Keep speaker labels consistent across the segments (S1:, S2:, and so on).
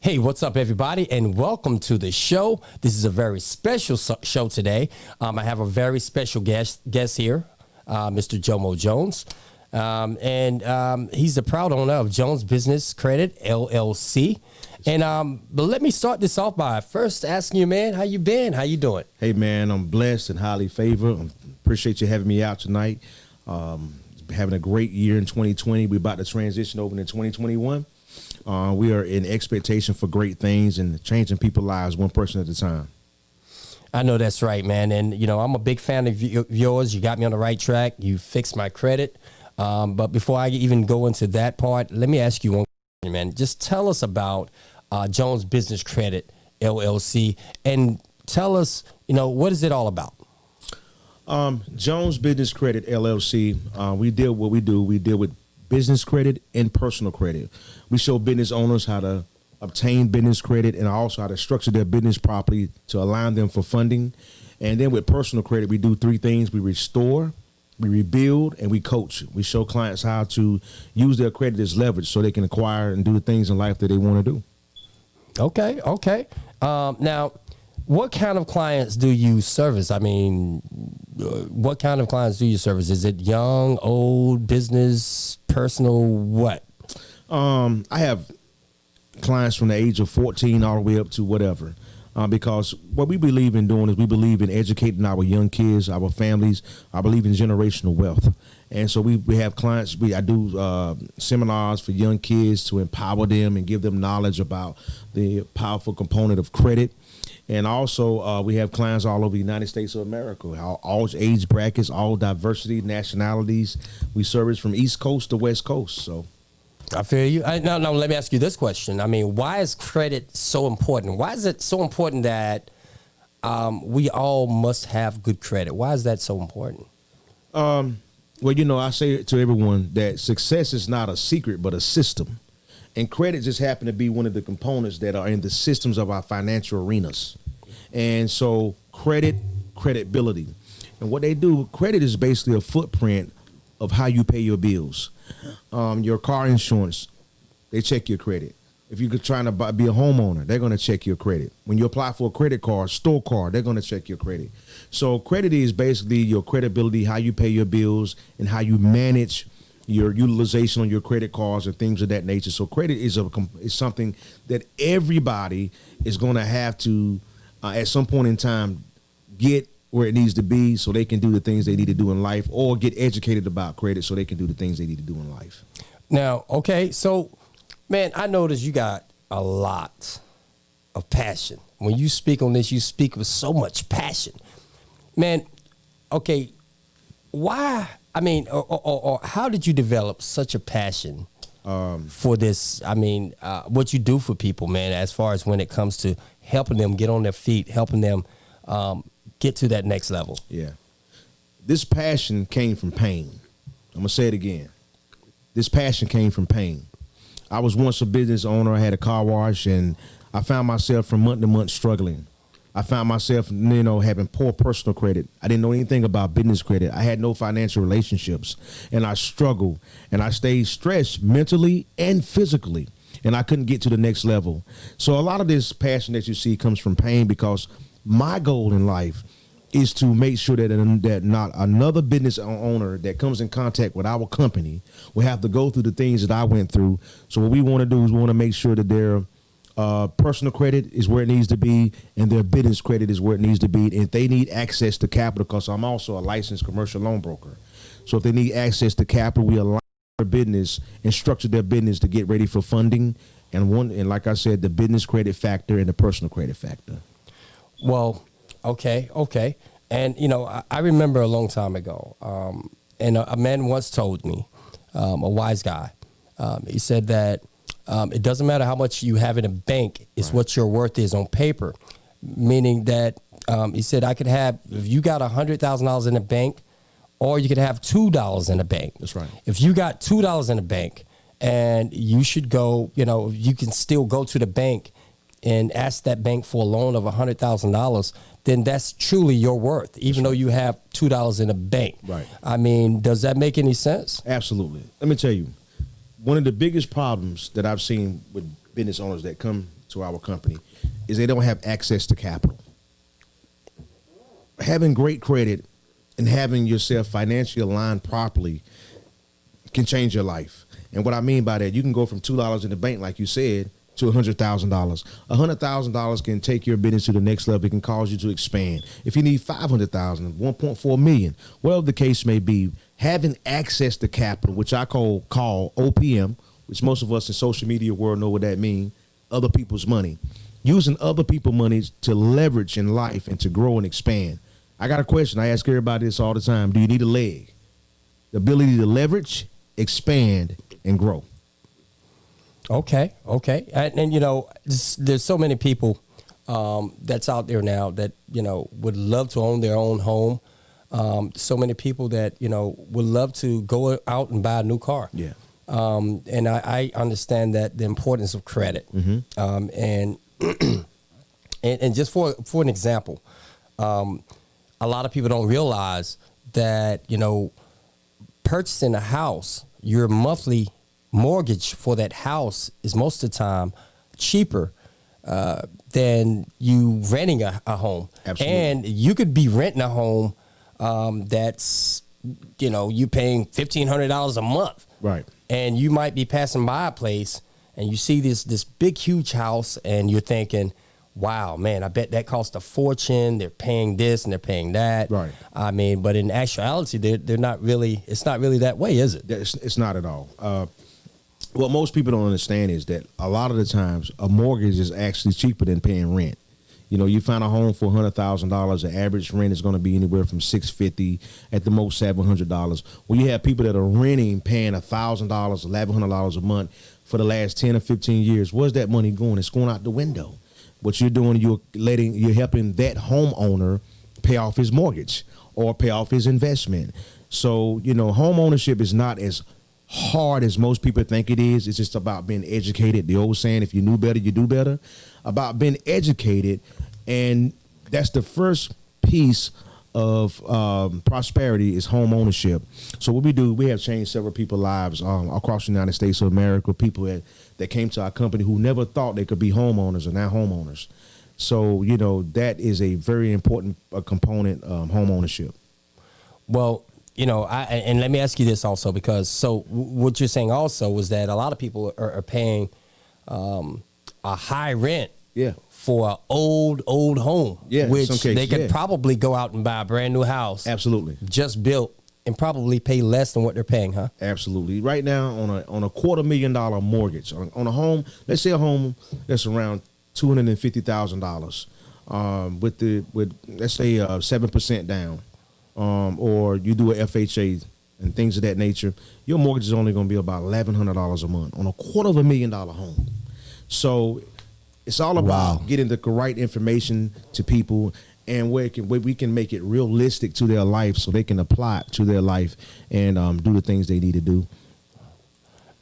S1: Hey, what's up, everybody, and welcome to the show. This is a very special show today. I have a very special guest here, Mr. Jomo Jones, and he's the proud owner of Jones Business Credit, LLC. And but let me start this off by first asking you, man, how you been? How you doing?
S2: Hey, man, I'm blessed and highly favored. Appreciate you having me out tonight. Having a great year in 2020. We're about to transition over into 2021. We are in expectation for great things and changing people's lives one person at a time.
S1: I know that's right, man. And, you know, I'm a big fan of yours. You got me on the right track. You fixed my credit. But before I even go into that part, let me ask you one question, man. Just tell us about Jones Business Credit, LLC, and tell us, you know, what is it all about?
S2: Jones Business Credit, LLC, we deal with business credit and personal credit. We show business owners how to obtain business credit and also how to structure their business properly to align them for funding. And then with personal credit, we do three things. We restore, we rebuild, and we coach. We show clients how to use their credit as leverage so they can acquire and do the things in life that they want to do.
S1: Okay. Now, what kind of clients do you service? I mean, what kind of clients do you service? Is it young, old, business, personal, what?
S2: I have clients from the age of 14 all the way up to whatever, because what we believe in doing is we believe in educating our young kids, our families. I believe in generational wealth. And so we have clients, I do seminars for young kids to empower them and give them knowledge about the powerful component of credit. And also, we have clients all over the United States of America, all age brackets, all diversity, nationalities. We service from East Coast to West Coast. So,
S1: I feel you. Now, let me ask you this question. I mean, why is credit so important? Why is it so important that we all must have good credit? Why is that so important?
S2: Well, you know, I say to everyone that success is not a secret, but a system. And credit just happened to be one of the components that are in the systems of our financial arenas. And so credibility. And what they do, credit is basically a footprint of how you pay your bills. Your car insurance, they check your credit. If you're trying to be a homeowner, they're going to check your credit. When you apply for a credit card, store card, they're going to check your credit. So credit is basically your credibility, how you pay your bills, and how you manage your utilization on your credit cards and things of that nature. So credit is something that everybody is going to have to, at some point in time, get where it needs to be so they can do the things they need to do in life, or get educated about credit so they can do the things they need to do in life.
S1: Now, okay, so, man, I noticed you got a lot of passion. When you speak on this, you speak with so much passion. Man, okay, why? I mean, or how did you develop such a passion for this? I mean, what you do for people, man, as far as when it comes to helping them get on their feet, helping them get to that next level.
S2: Yeah. This passion came from pain. I'm going to say it again. This passion came from pain. I was once a business owner. I had a car wash, and I found myself from month to month struggling. I found myself, you know, having poor personal credit. I didn't know anything about business credit. I had no financial relationships, and I struggled, and I stayed stressed mentally and physically, and I couldn't get to the next level. So a lot of this passion that you see comes from pain, because my goal in life is to make sure that not another business owner that comes in contact with our company will have to go through the things that I went through. So what we want to do is we want to make sure that they're personal credit is where it needs to be, and their business credit is where it needs to be. And if they need access to capital, because I'm also a licensed commercial loan broker, so if they need access to capital, we align their business and structure their business to get ready for funding. And like I said, the business credit factor and the personal credit factor.
S1: Well, okay. And, you know, I remember a long time ago, and a man once told me, a wise guy, he said that it doesn't matter how much you have in a bank, it's right. What your worth is on paper. Meaning that he said I could have, if you got $100,000 in the bank, or you could have $2 in the bank.
S2: That's right.
S1: If you got $2 in the bank, and you should go, you know, you can still go to the bank and ask that bank for a loan of $100,000, then that's truly your worth, even though you have $2 in the bank.
S2: Right.
S1: I mean, does that make any sense?
S2: Absolutely. Let me tell you, one of the biggest problems that I've seen with business owners that come to our company is they don't have access to capital. Having great credit and having yourself financially aligned properly can change your life. And what I mean by that, you can go from $2 in the bank, like you said, to $100,000. $100,000 can take your business to the next level. It can cause you to expand. If you need $500,000, $1.4 million, whatever the case may be, having access to capital, which I call OPM, which most of us in social media world know what that means, other people's money. Using other people's money to leverage in life and to grow and expand. I got a question. I ask everybody this all the time. Do you need a leg? The ability to leverage, expand, and grow.
S1: Okay. And you know, there's so many people that's out there now that, you know, would love to own their own home. So many people that, you know, would love to go out and buy a new car.
S2: Yeah.
S1: And I understand that the importance of credit. And just for an example, a lot of people don't realize that, you know, purchasing a house, your monthly mortgage for that house is most of the time cheaper than you renting a home.
S2: Absolutely.
S1: And you could be renting a home that's, you know, you paying $1,500 a month.
S2: Right.
S1: And you might be passing by a place and you see this big, huge house and you're thinking, wow, man, I bet that cost a fortune. They're paying this and they're paying that.
S2: Right.
S1: I mean, but in actuality, they're not really, it's not really that way, is it?
S2: It's not at all. What most people don't understand is that a lot of the times a mortgage is actually cheaper than paying rent. You know, you find a home for $100,000, the average rent is going to be anywhere from $650 at the most $700. When you have people that are renting, paying $1,000, $1,100 a month for the last 10 or 15 years, where's that money going? It's going out the window. What you're doing, you're helping that homeowner pay off his mortgage or pay off his investment. So, you know, home ownership is not as hard as most people think it is. It's just about being educated. The old saying, if you knew better, you do better. About being educated, and that's the first piece of prosperity is home ownership. So what we do, we have changed several people's lives across the United States of America. People that came to our company who never thought they could be homeowners are now homeowners. So, you know, that is a very important component, home ownership.
S1: Well, you know, and let me ask you this also, because what you're saying also was that a lot of people are paying a high rent for an old home, which they could probably go out and buy a brand new house.
S2: Absolutely.
S1: Just built and probably pay less than what they're paying, huh?
S2: Absolutely. Right now on a $250,000 mortgage on a home, let's say a home that's around $250,000 with let's say 7% down. Or you do a FHA and things of that nature, your mortgage is only going to be about $1,100 a month on a $250,000 home. So it's all about getting the right information to people and where we can make it realistic to their life so they can apply it to their life and do the things they need to do.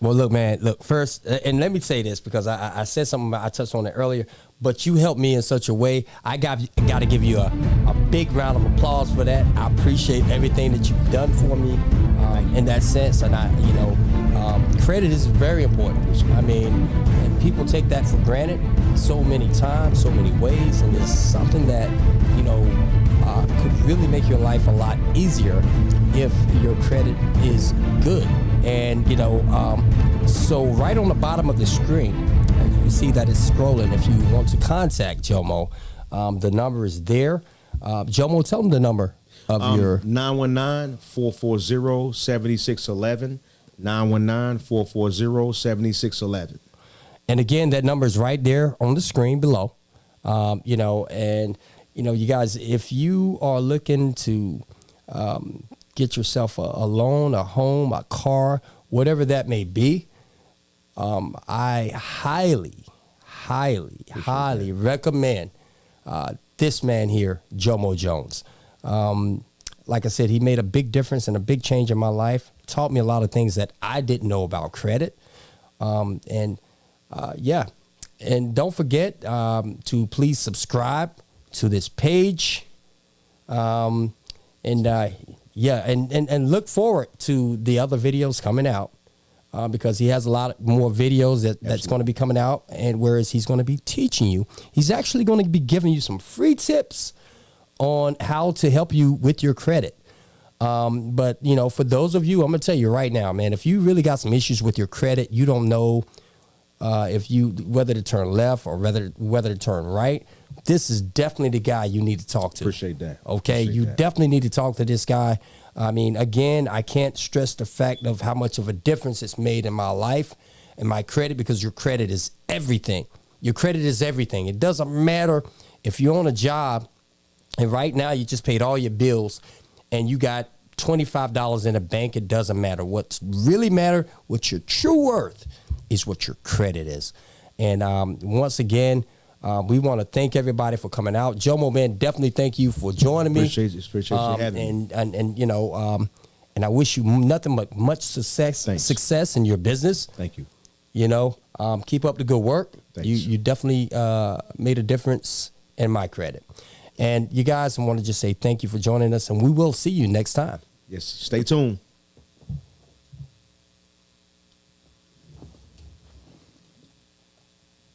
S1: Well, look, man, first, and let me say this because I said something, I touched on it earlier, but you helped me in such a way. I got to give you a big round of applause for that. I appreciate everything that you've done for me in that sense. And credit is very important. I mean, and people take that for granted so many times, so many ways. And it's something that, you know, could really make your life a lot easier if your credit is good. And, you know, so right on the bottom of the screen, you see that it's scrolling. If you want to contact Jomo, the number is there. Jomo, tell them the number of your
S2: 919-440-7611. 919-440-7611.
S1: And again, that number is right there on the screen below. You know, and you know, you guys, if you are looking to get yourself a loan, a home, a car, whatever that may be, I highly recommend this man here, Jomo Jones. Like I said, he made a big difference and a big change in my life. Taught me a lot of things that I didn't know about credit. And don't forget to please subscribe to this page. And look forward to the other videos coming out. because he has a lot more videos that's going to be coming out, and whereas he's going to be teaching you, he's actually going to be giving you some free tips on how to help you with your credit. But, you know, for those of you, I'm going to tell you right now, man, if you really got some issues with your credit, you don't know whether to turn left or whether to turn right, this is definitely the guy you need to talk to.
S2: Appreciate that.
S1: Okay,
S2: Appreciate
S1: you
S2: that.
S1: definitely need to talk to this guy. I mean, again, I can't stress the fact of how much of a difference it's made in my life and my credit, because your credit is everything. Your credit is everything. It doesn't matter if you're on a job and right now you just paid all your bills and you got $25 in a bank. It doesn't matter. What's really matter, what your true worth is, what your credit is. And once again, we want to thank everybody for coming out. Jomo, man, definitely thank you for joining me.
S2: Appreciate you having me.
S1: And you know, and I wish you nothing but much success in your business.
S2: Thank you.
S1: You know, keep up the good work.
S2: Thanks.
S1: You definitely made a difference in my credit. And you guys, I want to just say thank you for joining us, and we will see you next time.
S2: Yes, stay tuned.